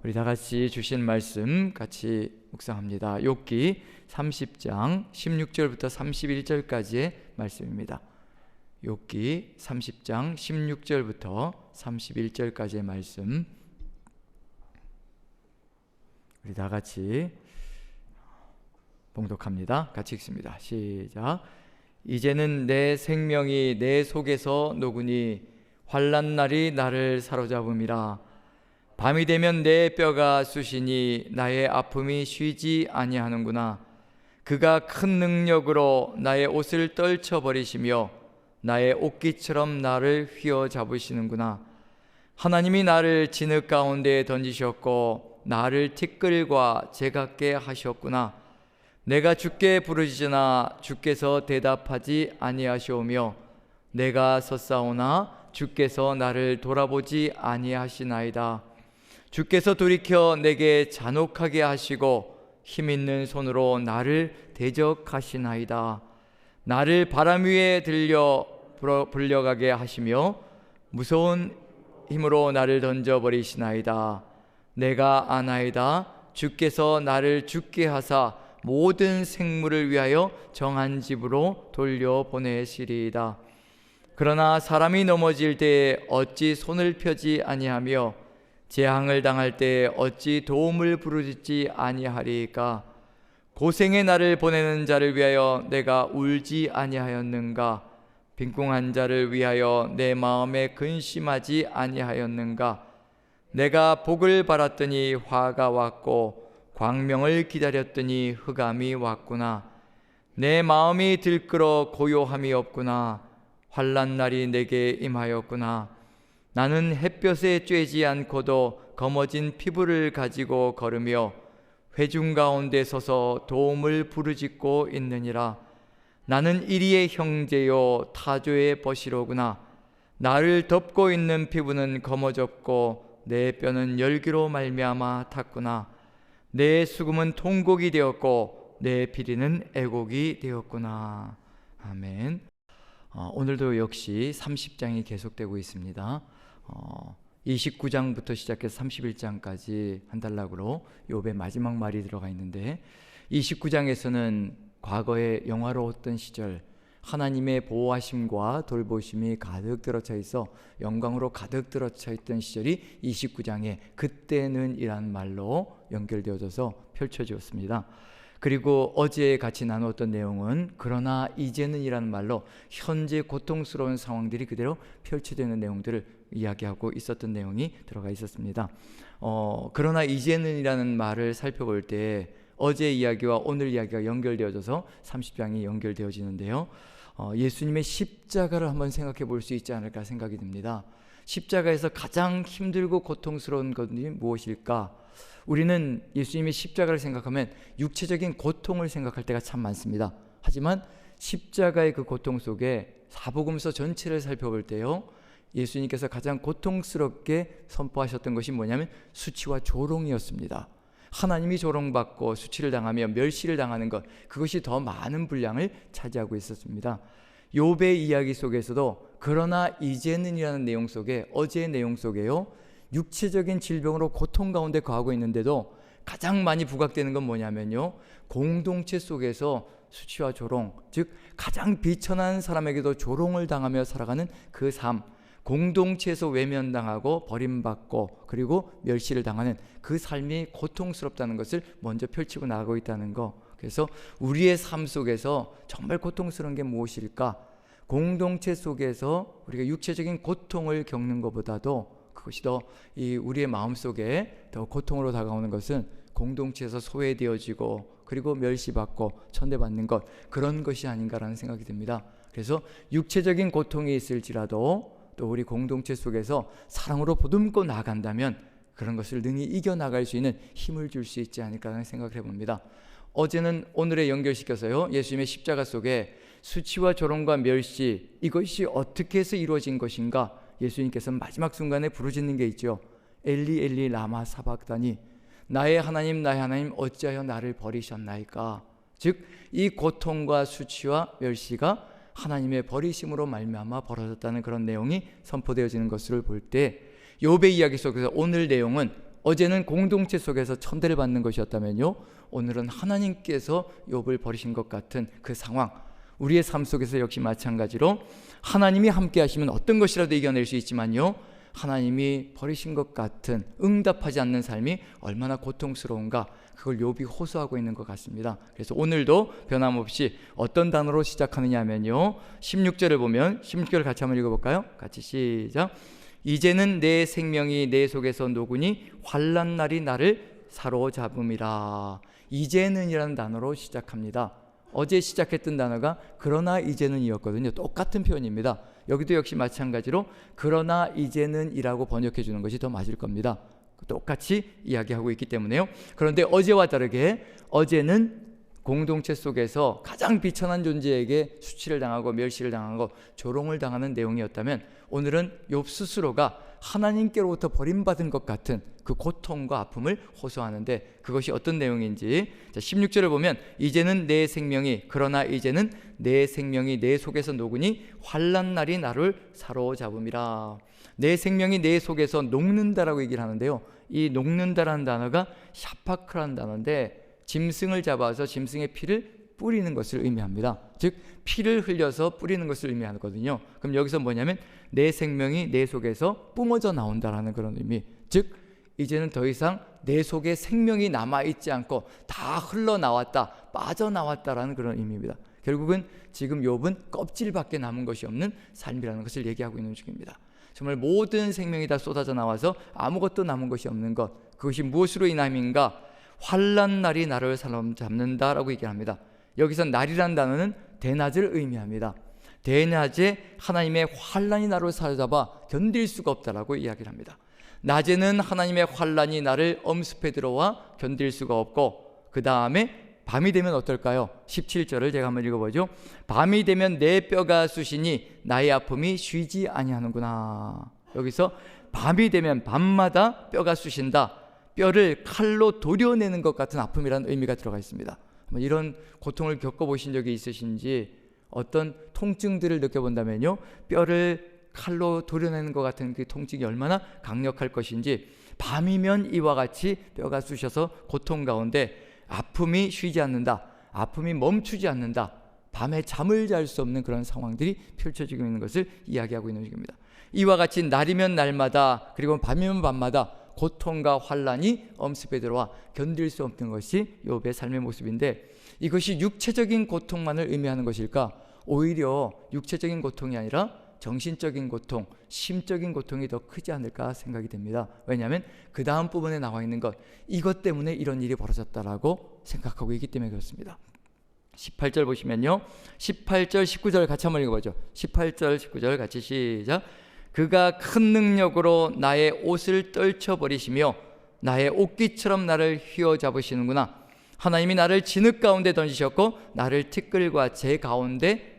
우리 다 같이 주신 말씀 같이 묵상합니다. 욥기 30장 16절부터 31절까지의 말씀입니다. 욥기 30장 16절부터 31절까지의 말씀, 우리 다 같이 봉독합니다. 같이 읽습니다. 시작. 이제는 내 생명이 내 속에서 녹으니 환난 날이 나를 사로잡음이라. 밤이 되면 내 뼈가 쑤시니 나의 아픔이 쉬지 아니하는구나. 그가 큰 능력으로 나의 옷을 떨쳐버리시며 나의 옷깃처럼 나를 휘어잡으시는구나. 하나님이 나를 진흙 가운데에 던지셨고 나를 티끌과 제각게 하셨구나. 내가 주께 부르짖으나 주께서 대답하지 아니하시오며 내가 섰사오나 주께서 나를 돌아보지 아니하시나이다. 주께서 돌이켜 내게 잔혹하게 하시고 힘있는 손으로 나를 대적하시나이다. 나를 바람 위에 들려 불려가게 하시며 무서운 힘으로 나를 던져버리시나이다. 내가 아나이다. 주께서 나를 죽게 하사 모든 생물을 위하여 정한 집으로 돌려보내시리이다. 그러나 사람이 넘어질 때에 어찌 손을 펴지 아니하며 재앙을 당할 때에 어찌 도움을 부르짖지 아니하리까? 고생의 나를 보내는 자를 위하여 내가 울지 아니하였는가? 빈궁한 자를 위하여 내 마음에 근심하지 아니하였는가? 내가 복을 바랐더니 화가 왔고 광명을 기다렸더니 흑암이 왔구나. 내 마음이 들끓어 고요함이 없구나. 환난 날이 내게 임하였구나. 나는 햇볕에 쬐지 않고도 검어진 피부를 가지고 걸으며 회중 가운데 서서 도움을 부르짖고 있느니라. 나는 이리의 형제요 타조의 벗이로구나. 나를 덮고 있는 피부는 검어졌고 내 뼈는 열기로 말미암아 탔구나. 내 수금은 통곡이 되었고 내 피리는 애곡이 되었구나. 아멘. 오늘도 역시 30장이 계속되고 있습니다. 29장부터 시작해서 31장까지 한 단락으로 욥의 마지막 말이 들어가 있는데, 29장에서는 과거의 영화로웠던 시절, 하나님의 보호하심과 돌보심이 가득 들어차 있어 영광으로 가득 들어차 있던 시절이 29장에 그때는 이란 말로 연결되어져서 펼쳐지었습니다. 그리고 어제 같이 나누었던 내용은 그러나 이제는 이라는 말로 현재 고통스러운 상황들이 그대로 펼쳐지는 내용들을 이야기하고 있었던 내용이 들어가 있었습니다. 그러나 이제는 이라는 말을 살펴볼 때 어제 이야기와 오늘 이야기가 연결되어져서 30장이 연결되어지는데요. 예수님의 십자가를 한번 생각해 볼 수 있지 않을까 생각이 듭니다. 십자가에서 가장 힘들고 고통스러운 것이 무엇일까? 우리는 예수님의 십자가를 생각하면 육체적인 고통을 생각할 때가 참 많습니다. 하지만 십자가의 그 고통 속에 사복음서 전체를 살펴볼 때요, 예수님께서 가장 고통스럽게 선포하셨던 것이 뭐냐면 수치와 조롱이었습니다. 하나님이 조롱받고 수치를 당하며 멸시를 당하는 것, 그것이 더 많은 분량을 차지하고 있었습니다. 욥의 이야기 속에서도 그러나 이제는이라는 내용 속에, 어제의 내용 속에요, 육체적인 질병으로 고통 가운데 거하고 있는데도 가장 많이 부각되는 건 뭐냐면요, 공동체 속에서 수치와 조롱, 즉 가장 비천한 사람에게도 조롱을 당하며 살아가는 그 삶, 공동체에서 외면당하고 버림받고 그리고 멸시를 당하는 그 삶이 고통스럽다는 것을 먼저 펼치고 나가고 있다는 거. 그래서 우리의 삶 속에서 정말 고통스러운 게 무엇일까? 공동체 속에서 우리가 육체적인 고통을 겪는 것보다도 그것이 더 우리의 마음속에 더 고통으로 다가오는 것은 공동체에서 소외되어지고 그리고 멸시받고 천대받는 것, 그런 것이 아닌가라는 생각이 듭니다. 그래서 육체적인 고통이 있을지라도 또 우리 공동체 속에서 사랑으로 보듬고 나간다면 그런 것을 능히 이겨나갈 수 있는 힘을 줄 수 있지 않을까라는 생각을 해봅니다. 어제는 오늘에 연결시켜서요, 예수님의 십자가 속에 수치와 조롱과 멸시, 이것이 어떻게 해서 이루어진 것인가, 예수님께서 마지막 순간에 부르짖는 게 있죠. 엘리 엘리 라마 사박다니, 나의 하나님 어찌하여 나를 버리셨나이까. 즉 이 고통과 수치와 멸시가 하나님의 버리심으로 말미암아 벌어졌다는 그런 내용이 선포되어지는 것을 볼 때, 욥의 이야기 속에서 오늘 내용은 어제는 공동체 속에서 천대를 받는 것이었다면요, 오늘은 하나님께서 욥을 버리신 것 같은 그 상황, 우리의 삶 속에서 역시 마찬가지로 하나님이 함께 하시면 어떤 것이라도 이겨낼 수 있지만요, 하나님이 버리신 것 같은 응답하지 않는 삶이 얼마나 고통스러운가, 그걸 욥이 호소하고 있는 것 같습니다. 그래서 오늘도 변함없이 어떤 단어로 시작하느냐 하면요, 16절을 보면, 16절 같이 한번 읽어볼까요? 같이 시작. 이제는 내 생명이 내 속에서 녹으니 환난 날이 나를 사로잡음이라. 이제는 이라는 단어로 시작합니다. 어제 시작했던 단어가 그러나 이제는 이었거든요. 똑같은 표현입니다. 여기도 역시 마찬가지로 그러나 이제는 이라고 번역해 주는 것이 더 맞을 겁니다. 똑같이 이야기하고 있기 때문에요. 그런데 어제와 다르게 어제는 공동체 속에서 가장 비천한 존재에게 수치를 당하고 멸시를 당하고 조롱을 당하는 내용이었다면, 오늘은 욥 스스로가 하나님께로부터 버림받은 것 같은 그 고통과 아픔을 호소하는데, 그것이 어떤 내용인지 16절을 보면, 이제는 내 생명이, 그러나 이제는 내 생명이 내 속에서 녹으니 환난 날이 나를 사로잡음이라. 내 생명이 내 속에서 녹는다라고 얘기를 하는데요, 이 녹는다라는 단어가 샤파크라는 단어인데, 짐승을 잡아서 짐승의 피를 뿌리는 것을 의미합니다. 즉 피를 흘려서 뿌리는 것을 의미하거든요. 그럼 여기서 뭐냐면 내 생명이 내 속에서 뿜어져 나온다라는 그런 의미. 즉 이제는 더 이상 내 속에 생명이 남아있지 않고 다 흘러나왔다, 빠져나왔다라는 그런 의미입니다. 결국은 지금 욥은 껍질밖에 남은 것이 없는 삶이라는 것을 얘기하고 있는 중입니다. 정말 모든 생명이 다 쏟아져 나와서 아무것도 남은 것이 없는 것, 그것이 무엇으로 인함인가? 환난 날이 나를 사로잡는다라고 얘기합니다. 여기서 날이란 단어는 대낮을 의미합니다. 대낮에 하나님의 환난이 나를 사로잡아 견딜 수가 없다라고 이야기를 합니다. 낮에는 하나님의 환난이 나를 엄습해 들어와 견딜 수가 없고, 그 다음에 밤이 되면 어떨까요? 17절을 제가 한번 읽어보죠. 밤이 되면 내 뼈가 쑤시니 나의 아픔이 쉬지 아니하는구나. 여기서 밤이 되면 밤마다 뼈가 쑤신다, 뼈를 칼로 도려내는 것 같은 아픔이라는 의미가 들어가 있습니다. 이런 고통을 겪어보신 적이 있으신지, 어떤 통증들을 느껴본다면요, 뼈를 칼로 도려내는 것 같은 그 통증이 얼마나 강력할 것인지, 밤이면 이와 같이 뼈가 쑤셔서 고통 가운데 아픔이 쉬지 않는다, 아픔이 멈추지 않는다, 밤에 잠을 잘 수 없는 그런 상황들이 펼쳐지고 있는 것을 이야기하고 있는 중입니다. 이와 같이 날이면 날마다, 그리고 밤이면 밤마다 고통과 환난이 엄습해 들어와 견딜 수 없는 것이 욥의 삶의 모습인데, 이것이 육체적인 고통만을 의미하는 것일까? 오히려 육체적인 고통이 아니라 정신적인 고통, 심적인 고통이 더 크지 않을까 생각이 됩니다. 왜냐하면 그 다음 부분에 나와 있는 것, 이것 때문에 이런 일이 벌어졌다라고 생각하고 있기 때문에 그렇습니다. 18절 보시면요, 18절 19절 같이 한번 읽어보죠. 18절 19절 같이 시작. 그가 큰 능력으로 나의 옷을 떨쳐버리시며 나의 옷깃처럼 나를 휘어잡으시는구나. 하나님이 나를 진흙 가운데 던지셨고 나를 티끌과 제 같게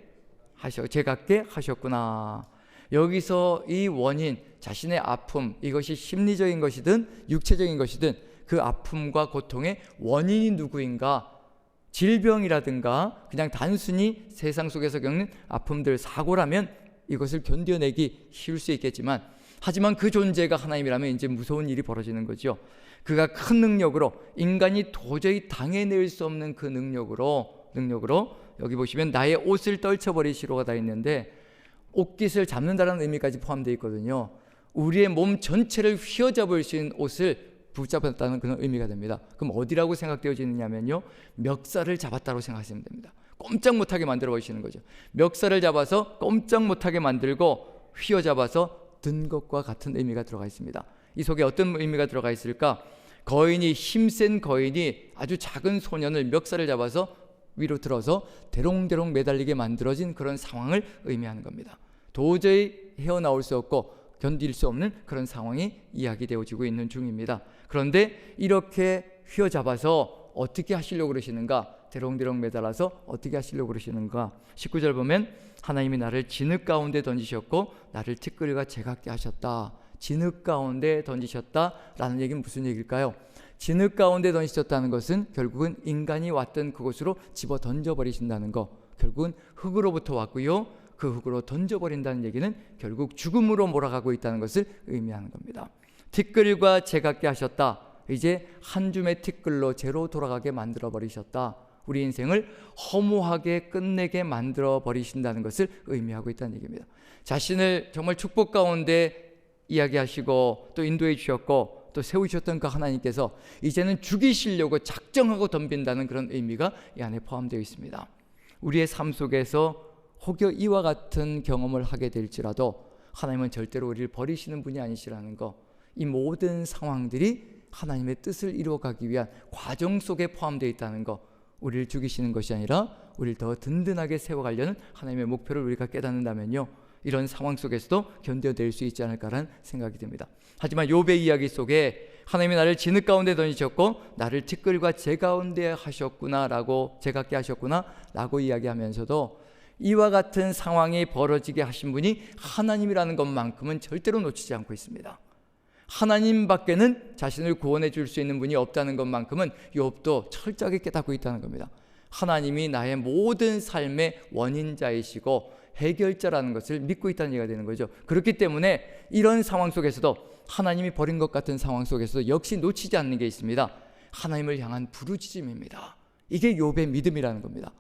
하셨구나. 여기서 이 원인, 자신의 아픔, 이것이 심리적인 것이든 육체적인 것이든 그 아픔과 고통의 원인이 누구인가? 질병이라든가 그냥 단순히 세상 속에서 겪는 아픔들, 사고라면 이것을 견뎌내기 쉬울 수 있겠지만, 하지만 그 존재가 하나님이라면 이제 무서운 일이 벌어지는 거죠. 그가 큰 능력으로, 인간이 도저히 당해낼 수 없는 그 능력으로 여기 보시면 나의 옷을 떨쳐버리시로가 다 있는데, 옷깃을 잡는다는 의미까지 포함되어 있거든요. 우리의 몸 전체를 휘어잡을 수 있는 옷을 붙잡았다는 그런 의미가 됩니다. 그럼 어디라고 생각되어지느냐면요, 멱살을 잡았다고 생각하시면 됩니다. 꼼짝 못하게 만들어 버리시는 거죠. 멱살을 잡아서 꼼짝 못하게 만들고 휘어잡아서 든 것과 같은 의미가 들어가 있습니다. 이 속에 어떤 의미가 들어가 있을까? 힘센 거인이 아주 작은 소년을 멱살을 잡아서 위로 들어서 대롱대롱 매달리게 만들어진 그런 상황을 의미하는 겁니다. 도저히 헤어나올 수 없고 견딜 수 없는 그런 상황이 이야기되어지고 있는 중입니다. 그런데 이렇게 휘어잡아서 어떻게 하시려고 그러시는가? 대롱대롱 매달아서 어떻게 하시려고 그러시는가? 19절 보면 하나님이 나를 진흙 가운데 던지셨고 나를 티끌과 제같게 하셨다. 진흙 가운데 던지셨다라는 얘기는 무슨 얘기일까요? 진흙 가운데 던지셨다는 것은 결국은 인간이 왔던 그곳으로 집어 던져버리신다는 것, 결국은 흙으로부터 왔고요, 그 흙으로 던져버린다는 얘기는 결국 죽음으로 몰아가고 있다는 것을 의미하는 겁니다. 티끌과 제각기 하셨다. 이제 한 줌의 티끌로 제로 돌아가게 만들어 버리셨다. 우리 인생을 허무하게 끝내게 만들어 버리신다는 것을 의미하고 있다는 얘기입니다. 자신을 정말 축복 가운데 이야기하시고 또 인도해 주셨고 또 세우셨던 그 하나님께서 이제는 죽이시려고 작정하고 덤빈다는 그런 의미가 이 안에 포함되어 있습니다. 우리의 삶 속에서 혹여 이와 같은 경험을 하게 될지라도 하나님은 절대로 우리를 버리시는 분이 아니시라는 거, 이 모든 상황들이 하나님의 뜻을 이루어가기 위한 과정 속에 포함되어 있다는 거, 우리를 죽이시는 것이 아니라 우리를 더 든든하게 세워가려는 하나님의 목표를 우리가 깨닫는다면요, 이런 상황 속에서도 견뎌낼 수 있지 않을까라는 생각이 듭니다. 하지만 욥의 이야기 속에 하나님이 나를 진흙 가운데 던지셨고 나를 티끌과 재 가운데 하셨구나라고, 제각기 하셨구나라고 이야기하면서도 이와 같은 상황이 벌어지게 하신 분이 하나님이라는 것만큼은 절대로 놓치지 않고 있습니다. 하나님 밖에는 자신을 구원해 줄 수 있는 분이 없다는 것만큼은 욥도 철저하게 깨닫고 있다는 겁니다. 하나님이 나의 모든 삶의 원인자이시고 해결자라는 것을 믿고 있다는 얘기가 되는 거죠. 그렇기 때문에 이런 상황 속에서도, 하나님이 버린 것 같은 상황 속에서도 역시 놓치지 않는 게 있습니다. 하나님을 향한 부르짖음입니다. 이게 욥의 믿음이라는 겁니다.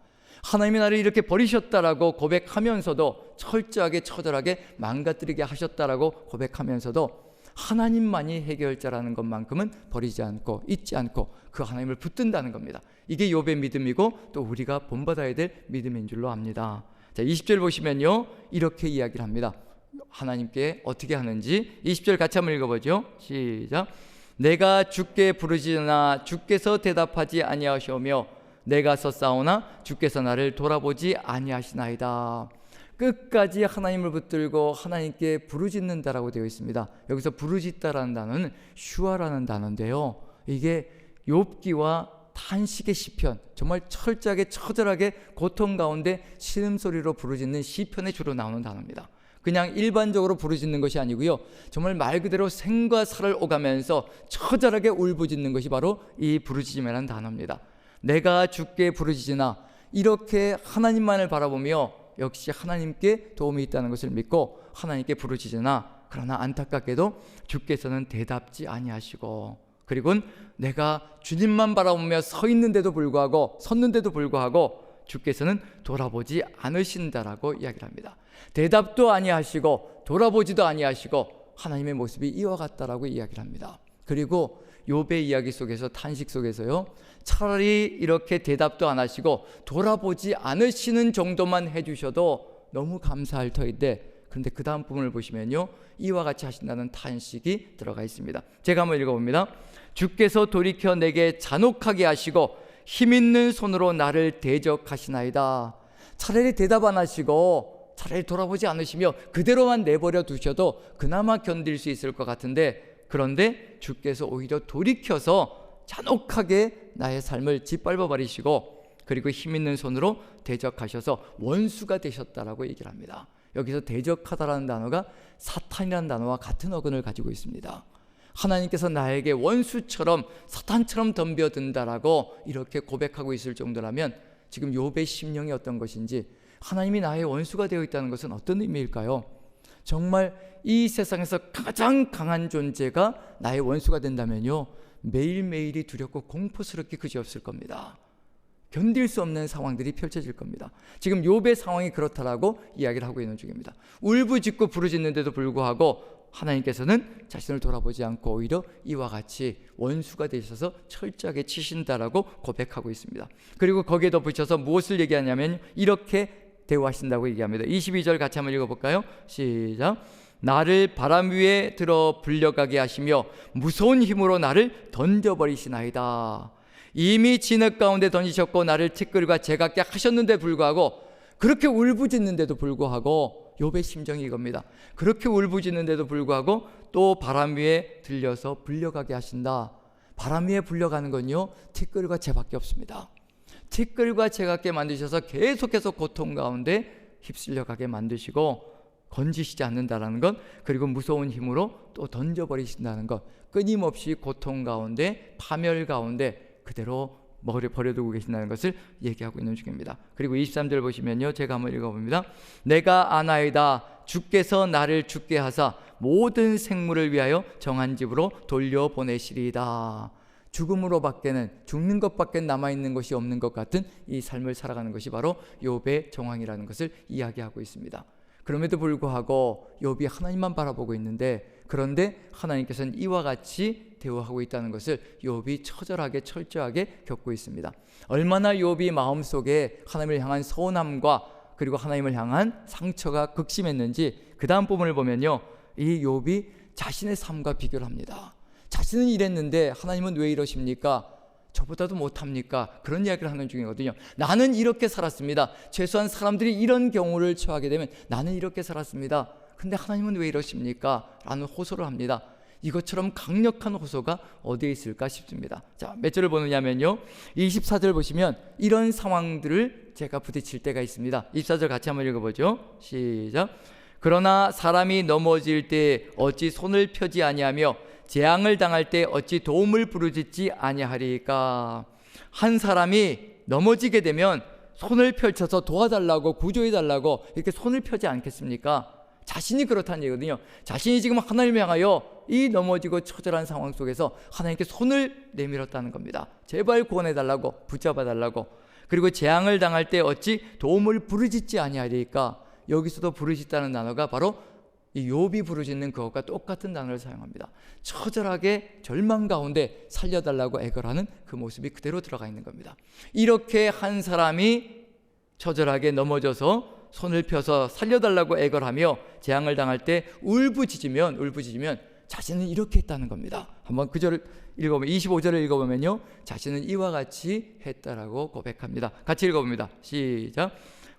하나님이 나를 이렇게 버리셨다라고 고백하면서도, 철저하게 처절하게 망가뜨리게 하셨다라고 고백하면서도 하나님만이 해결자라는 것만큼은 버리지 않고 잊지 않고 그 하나님을 붙든다는 겁니다. 이게 욥의 믿음이고 또 우리가 본받아야 될 믿음인 줄로 압니다. 자, 20절 보시면요, 이렇게 이야기를 합니다. 하나님께 어떻게 하는지 20절 같이 한번 읽어보죠. 시작. 내가 주께 부르짖으나 주께서 대답하지 아니하시오며 내가 섰사오나 주께서 나를 돌아보지 아니하시나이다. 끝까지 하나님을 붙들고 하나님께 부르짖는다라고 되어 있습니다. 여기서 부르짖다라는 단어는 슈아라는 단어인데요, 이게 욥기와 탄식의 시편, 정말 철저하게 처절하게 고통 가운데 신음소리로 부르짖는 시편에 주로 나오는 단어입니다. 그냥 일반적으로 부르짖는 것이 아니고요, 정말 말 그대로 생과 살을 오가면서 처절하게 울부짖는 것이 바로 이 부르짖음이라는 단어입니다. 내가 주께 부르짖으나, 이렇게 하나님만을 바라보며 역시 하나님께 도움이 있다는 것을 믿고 하나님께 부르짖으나, 그러나 안타깝게도 주께서는 대답지 아니하시고, 그리고 내가 주님만 바라보며 섰는데도 불구하고 주께서는 돌아보지 않으신다라고 이야기를 합니다. 대답도 아니하시고 돌아보지도 아니하시고 하나님의 모습이 이와 같다라고 이야기를 합니다. 그리고 욥의 이야기 속에서, 탄식 속에서요, 차라리 이렇게 대답도 안 하시고 돌아보지 않으시는 정도만 해주셔도 너무 감사할 터인데, 그런데 그 다음 부분을 보시면요, 이와 같이 하신다는 탄식이 들어가 있습니다. 제가 한번 읽어봅니다. 주께서 돌이켜 내게 잔혹하게 하시고 힘있는 손으로 나를 대적하시나이다. 차라리 대답 안 하시고 차라리 돌아보지 않으시며 그대로만 내버려 두셔도 그나마 견딜 수 있을 것 같은데, 그런데 주께서 오히려 돌이켜서 잔혹하게 나의 삶을 짓밟아 버리시고, 그리고 힘있는 손으로 대적하셔서 원수가 되셨다라고 얘기를 합니다. 여기서 대적하다라는 단어가 사탄이라는 단어와 같은 어근을 가지고 있습니다. 하나님께서 나에게 원수처럼, 사탄처럼 덤벼든다라고 이렇게 고백하고 있을 정도라면 지금 욥의 심령이 어떤 것인지, 하나님이 나의 원수가 되어 있다는 것은 어떤 의미일까요? 정말 이 세상에서 가장 강한 존재가 나의 원수가 된다면요, 매일매일이 두렵고 공포스럽게 그지없을 겁니다. 견딜 수 없는 상황들이 펼쳐질 겁니다. 지금 욥의 상황이 그렇다라고 이야기를 하고 있는 중입니다. 울부짖고 부르짖는데도 불구하고 하나님께서는 자신을 돌아보지 않고 오히려 이와 같이 원수가 되셔서 철저하게 치신다라고 고백하고 있습니다. 그리고 거기에 덧붙여서 무엇을 얘기하냐면 이렇게 대우하신다고 얘기합니다. 22절 같이 한번 읽어볼까요? 시작. 나를 바람 위에 들어 불려가게 하시며 무서운 힘으로 나를 던져버리시나이다. 이미 진흙 가운데 던지셨고 나를 티끌과 제각기 하셨는데 불구하고, 그렇게 울부짖는데도 불구하고, 욥의 심정이 이겁니다. 그렇게 울부짖는데도 불구하고 또 바람 위에 들려서 불려가게 하신다. 바람 위에 불려가는 건요, 티끌과 재밖에 없습니다. 티끌과 재같게 만드셔서 계속해서 고통 가운데 휩쓸려가게 만드시고 건지시지 않는다라는 것, 그리고 무서운 힘으로 또 던져버리신다는 것, 끊임없이 고통 가운데, 파멸 가운데 그대로 버려두고 계신다는 것을 얘기하고 있는 중입니다. 그리고 23절 보시면요, 제가 한번 읽어봅니다. 내가 아나이다 주께서 나를 죽게 하사 모든 생물을 위하여 정한 집으로 돌려보내시리이다. 죽음으로 밖에는, 죽는 것밖에 남아있는 것이 없는 것 같은 이 삶을 살아가는 것이 바로 욥의 정황이라는 것을 이야기하고 있습니다. 그럼에도 불구하고 욥이 하나님만 바라보고 있는데, 그런데 하나님께서는 이와 같이 대우하고 있다는 것을 욥이 처절하게 철저하게 겪고 있습니다. 얼마나 욥이 마음속에 하나님을 향한 서운함과 그리고 하나님을 향한 상처가 극심했는지 그 다음 부분을 보면요, 이 욥이 자신의 삶과 비교를 합니다. 자신은 이랬는데 하나님은 왜 이러십니까? 저보다도 못합니까? 그런 이야기를 하는 중이거든요. 나는 이렇게 살았습니다. 최소한 사람들이 이런 경우를 처하게 되면 나는 이렇게 살았습니다. 근데 하나님은 왜 이러십니까? 라는 호소를 합니다. 이것처럼 강력한 호소가 어디에 있을까 싶습니다. 자, 몇 절을 보느냐면요, 24절 보시면 이런 상황들을 제가 부딪힐 때가 있습니다. 24절 같이 한번 읽어보죠. 시작. 그러나 사람이 넘어질 때 어찌 손을 펴지 아니하며 재앙을 당할 때 어찌 도움을 부르짖지 아니하리까. 한 사람이 넘어지게 되면 손을 펼쳐서 도와달라고, 구조해달라고 이렇게 손을 펴지 않겠습니까? 자신이 그렇다는 얘기거든요. 자신이 지금 하나님을 향하여 이 넘어지고 처절한 상황 속에서 하나님께 손을 내밀었다는 겁니다. 제발 구원해달라고, 붙잡아달라고. 그리고 재앙을 당할 때 어찌 도움을 부르짖지 아니하리까. 여기서도 부르짖다는 단어가 바로 이 욥이 부르짖는 그것과 똑같은 단어를 사용합니다. 처절하게 절망 가운데 살려달라고 애걸하는 그 모습이 그대로 들어가 있는 겁니다. 이렇게 한 사람이 처절하게 넘어져서 손을 펴서 살려달라고 애걸하며 재앙을 당할 때 울부짖으면 자신은 이렇게 했다는 겁니다. 한번 그 절을 읽어보면, 25절을 읽어보면요, 자신은 이와 같이 했다라고 고백합니다. 같이 읽어봅니다. 시작.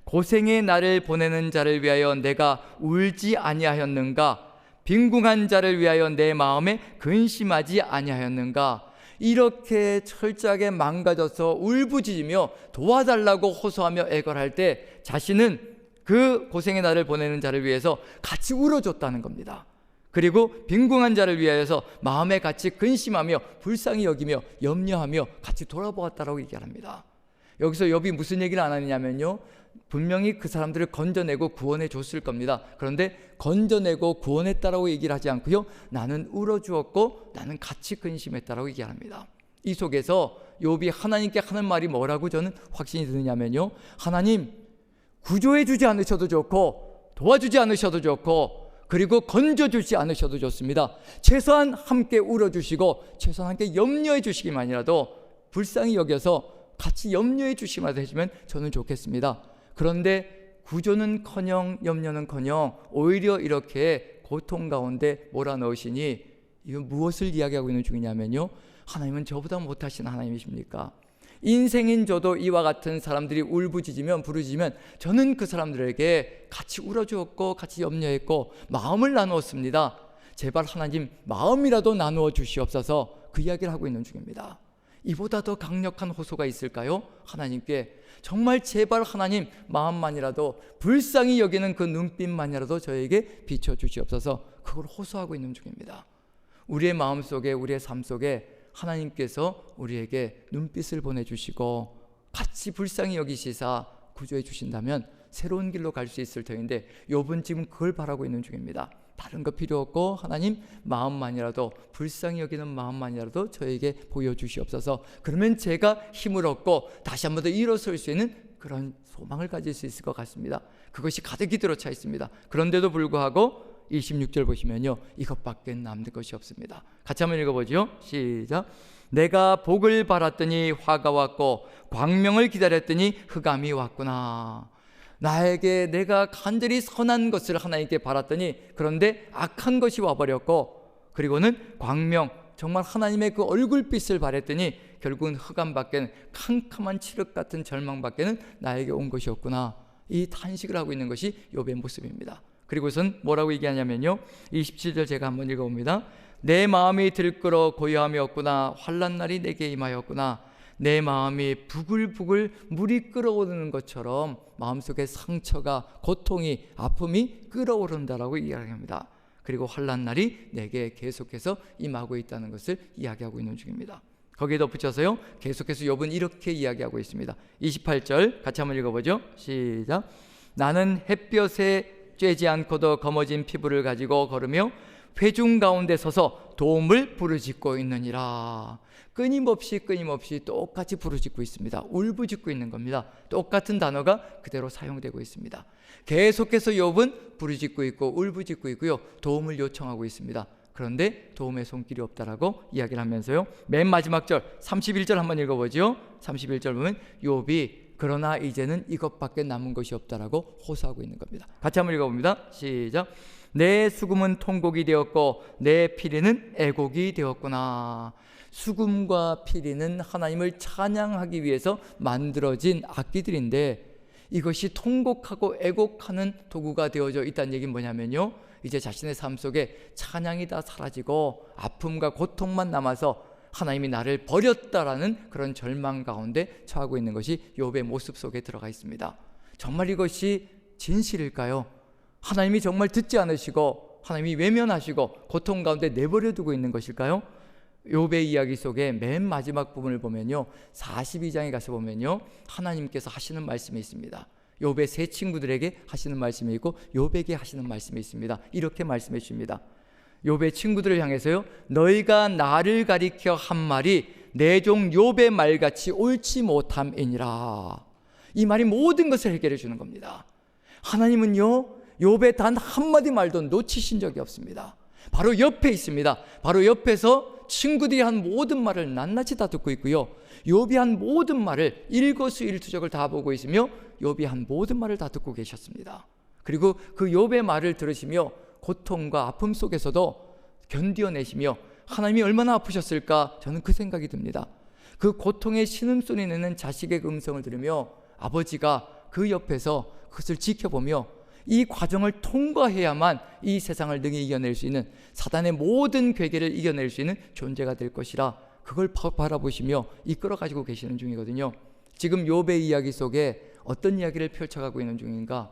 고생의 나를 보내는 자를 위하여 내가 울지 아니하였는가? 빈궁한 자를 위하여 내 마음에 근심하지 아니하였는가? 이렇게 철저하게 망가져서 울부짖으며 도와달라고 호소하며 애걸할 때 자신은 그 고생의 나를 보내는 자를 위해서 같이 울어줬다는 겁니다. 그리고 빈궁한 자를 위하여서 마음에 같이 근심하며 불쌍히 여기며 염려하며 같이 돌아보았다라고 얘기합니다. 여기서 욥이 무슨 얘기를 안 하느냐면요, 분명히 그 사람들을 건져내고 구원해 줬을 겁니다. 그런데 건져내고 구원했다라고 얘기를 하지 않고요, 나는 울어주었고 나는 같이 근심했다라고 얘기합니다. 이 속에서 욥이 하나님께 하는 말이 뭐라고 저는 확신이 드느냐면요, 하나님 구조해 주지 않으셔도 좋고 도와주지 않으셔도 좋고 그리고 건져주지 않으셔도 좋습니다. 최소한 함께 울어주시고 최소한 함께 염려해 주시기만이라도, 불쌍히 여겨서 같이 염려해 주시기만 해주면 저는 좋겠습니다. 그런데 구조는커녕 염려는커녕 오히려 이렇게 고통 가운데 몰아넣으시니 이건 무엇을 이야기하고 있는 중이냐면요, 하나님은 저보다 못하신 하나님이십니까? 인생인 저도 이와 같은 사람들이 울부짖으면 부르짖으면 저는 그 사람들에게 같이 울어주었고 같이 염려했고 마음을 나누었습니다. 제발 하나님 마음이라도 나누어 주시옵소서, 그 이야기를 하고 있는 중입니다. 이보다 더 강력한 호소가 있을까요? 하나님께 정말 제발 하나님 마음만이라도, 불쌍히 여기는 그 눈빛만이라도 저에게 비춰주시옵소서, 그걸 호소하고 있는 중입니다. 우리의 마음속에, 우리의 삶 속에 하나님께서 우리에게 눈빛을 보내주시고 같이 불쌍히 여기시사 구조해 주신다면 새로운 길로 갈 수 있을 터인데, 욥은 지금 그걸 바라고 있는 중입니다. 다른 거 필요 없고 하나님 마음만이라도, 불쌍히 여기는 마음만이라도 저에게 보여주시옵소서. 그러면 제가 힘을 얻고 다시 한 번 더 일어설 수 있는 그런 소망을 가질 수 있을 것 같습니다. 그것이 가득히 들어차 있습니다. 그런데도 불구하고 26절 보시면요, 이것밖에 남는 것이 없습니다. 같이 한번 읽어보죠. 시작. 내가 복을 바랐더니 화가 왔고 광명을 기다렸더니 흑암이 왔구나. 나에게 내가 간절히 선한 것을 하나님께 바랐더니 그런데 악한 것이 와버렸고, 그리고는 광명, 정말 하나님의 그 얼굴빛을 바랬더니 결국은 흑암밖에는, 캄캄한 칠흑 같은 절망밖에는 나에게 온 것이 없구나. 이 탄식을 하고 있는 것이 욥의 모습입니다. 그리고선 뭐라고 얘기하냐면요, 27절 제가 한번 읽어봅니다. 내 마음이 들끓어 고요함이었구나. 환난 날이 내게 임하였구나. 내 마음이 부글부글 물이 끓어오르는 것처럼 마음속에 상처가, 고통이, 아픔이 끓어오른다라고 이야기합니다. 그리고 환난 날이 내게 계속해서 임하고 있다는 것을 이야기하고 있는 중입니다. 거기에 덧붙여서요, 계속해서 욥은 이렇게 이야기하고 있습니다. 28절 같이 한번 읽어보죠. 시작. 나는 햇볕에 쬐지 않고도 검어진 피부를 가지고 걸으며 회중 가운데 서서 도움을 부르짖고 있느니라. 끊임없이 똑같이 부르짖고 있습니다. 울부짖고 있는 겁니다. 똑같은 단어가 그대로 사용되고 있습니다. 계속해서 욥은 부르짖고 있고 울부짖고 있고요, 도움을 요청하고 있습니다. 그런데 도움의 손길이 없다라고 이야기를 하면서요, 맨 마지막 절 31절 한번 읽어보죠. 31절 보면 욥이 그러나 이제는 이것밖에 남은 것이 없다라고 호소하고 있는 겁니다. 같이 한번 읽어봅니다. 시작. 내 수금은 통곡이 되었고 내 피리는 애곡이 되었구나. 수금과 피리는 하나님을 찬양하기 위해서 만들어진 악기들인데 이것이 통곡하고 애곡하는 도구가 되어져 있다는 얘기는 뭐냐면요, 이제 자신의 삶 속에 찬양이 다 사라지고 아픔과 고통만 남아서 하나님이 나를 버렸다라는 그런 절망 가운데 처하고 있는 것이 욥의 모습 속에 들어가 있습니다. 정말 이것이 진실일까요? 하나님이 정말 듣지 않으시고 하나님이 외면하시고 고통 가운데 내버려 두고 있는 것일까요? 욥의 이야기 속에 맨 마지막 부분을 보면요, 42장에 가서 보면요, 하나님께서 하시는 말씀이 있습니다. 욥의 세 친구들에게 하시는 말씀이 있고 욥에게 하시는 말씀이 있습니다. 이렇게 말씀해 주십니다. 욥의 친구들을 향해서요, 너희가 나를 가리켜 한 말이 내 종 욥의 말같이 옳지 못함이니라. 이 말이 모든 것을 해결해 주는 겁니다. 하나님은요, 욥의 단 한마디 말도 놓치신 적이 없습니다. 바로 옆에 있습니다. 바로 옆에서 친구들이 한 모든 말을 낱낱이 다 듣고 있고요, 욥이 한 모든 말을 일거수일투족을 다 보고 있으며 욥이 한 모든 말을 다 듣고 계셨습니다. 그리고 그 욥의 말을 들으시며 고통과 아픔 속에서도 견뎌내시며 하나님이 얼마나 아프셨을까, 저는 그 생각이 듭니다. 그 고통의 신음소리 내는 자식의 음성을 들으며 아버지가 그 옆에서 그것을 지켜보며 이 과정을 통과해야만 이 세상을 능히 이겨낼 수 있는, 사단의 모든 괴계를 이겨낼 수 있는 존재가 될 것이라 그걸 바라보시며 이끌어가지고 계시는 중이거든요. 지금 욥의 이야기 속에 어떤 이야기를 펼쳐가고 있는 중인가?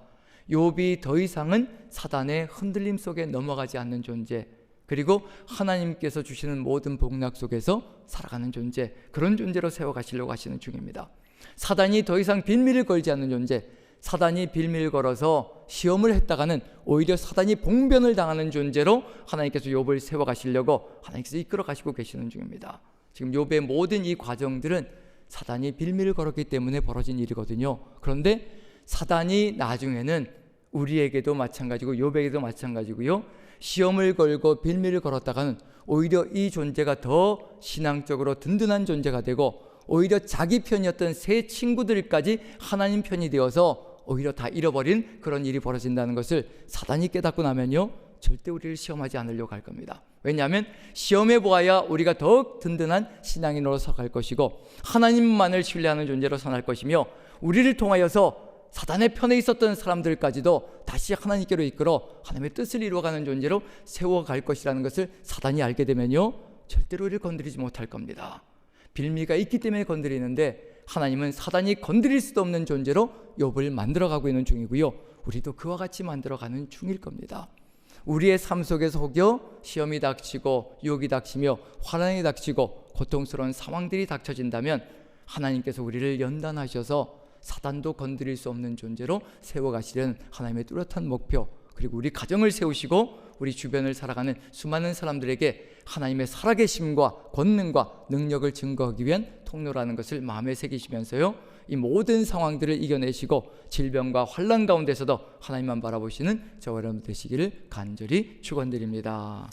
욥이 더 이상은 사단의 흔들림 속에 넘어가지 않는 존재, 그리고 하나님께서 주시는 모든 복락 속에서 살아가는 존재, 그런 존재로 세워가시려고 하시는 중입니다. 사단이 더 이상 빌미를 걸지 않는 존재, 사단이 빌미를 걸어서 시험을 했다가는 오히려 사단이 봉변을 당하는 존재로 하나님께서 욥을 세워가시려고 하나님께서 이끌어가시고 계시는 중입니다. 지금 욥의 모든 이 과정들은 사단이 빌미를 걸었기 때문에 벌어진 일이거든요. 그런데 사단이 나중에는 우리에게도 마찬가지고 욥에게도 마찬가지고요, 시험을 걸고 빌미를 걸었다가는 오히려 이 존재가 더 신앙적으로 든든한 존재가 되고 오히려 자기 편이었던 세 친구들까지 하나님 편이 되어서 오히려 다 잃어버린 그런 일이 벌어진다는 것을 사단이 깨닫고 나면요, 절대 우리를 시험하지 않으려고 할 겁니다. 왜냐하면 시험해 보아야 우리가 더욱 든든한 신앙인으로 서갈 것이고 하나님만을 신뢰하는 존재로 선할 것이며, 우리를 통하여서 사단의 편에 있었던 사람들까지도 다시 하나님께로 이끌어 하나님의 뜻을 이루어가는 존재로 세워갈 것이라는 것을 사단이 알게 되면요, 절대로 우리를 건드리지 못할 겁니다. 빌미가 있기 때문에 건드리는데 하나님은 사단이 건드릴 수도 없는 존재로 욥을 만들어가고 있는 중이고요, 우리도 그와 같이 만들어가는 중일 겁니다. 우리의 삶 속에서 혹여 시험이 닥치고 유혹이 닥치며 환난이 닥치고 고통스러운 상황들이 닥쳐진다면 하나님께서 우리를 연단하셔서 사단도 건드릴 수 없는 존재로 세워가시려는 하나님의 뚜렷한 목표, 그리고 우리 가정을 세우시고 우리 주변을 살아가는 수많은 사람들에게 하나님의 살아계심과 권능과 능력을 증거하기 위한 통로라는 것을 마음에 새기시면서요, 이 모든 상황들을 이겨내시고 질병과 환난 가운데서도 하나님만 바라보시는 저와 여러분 되시기를 간절히 축원드립니다.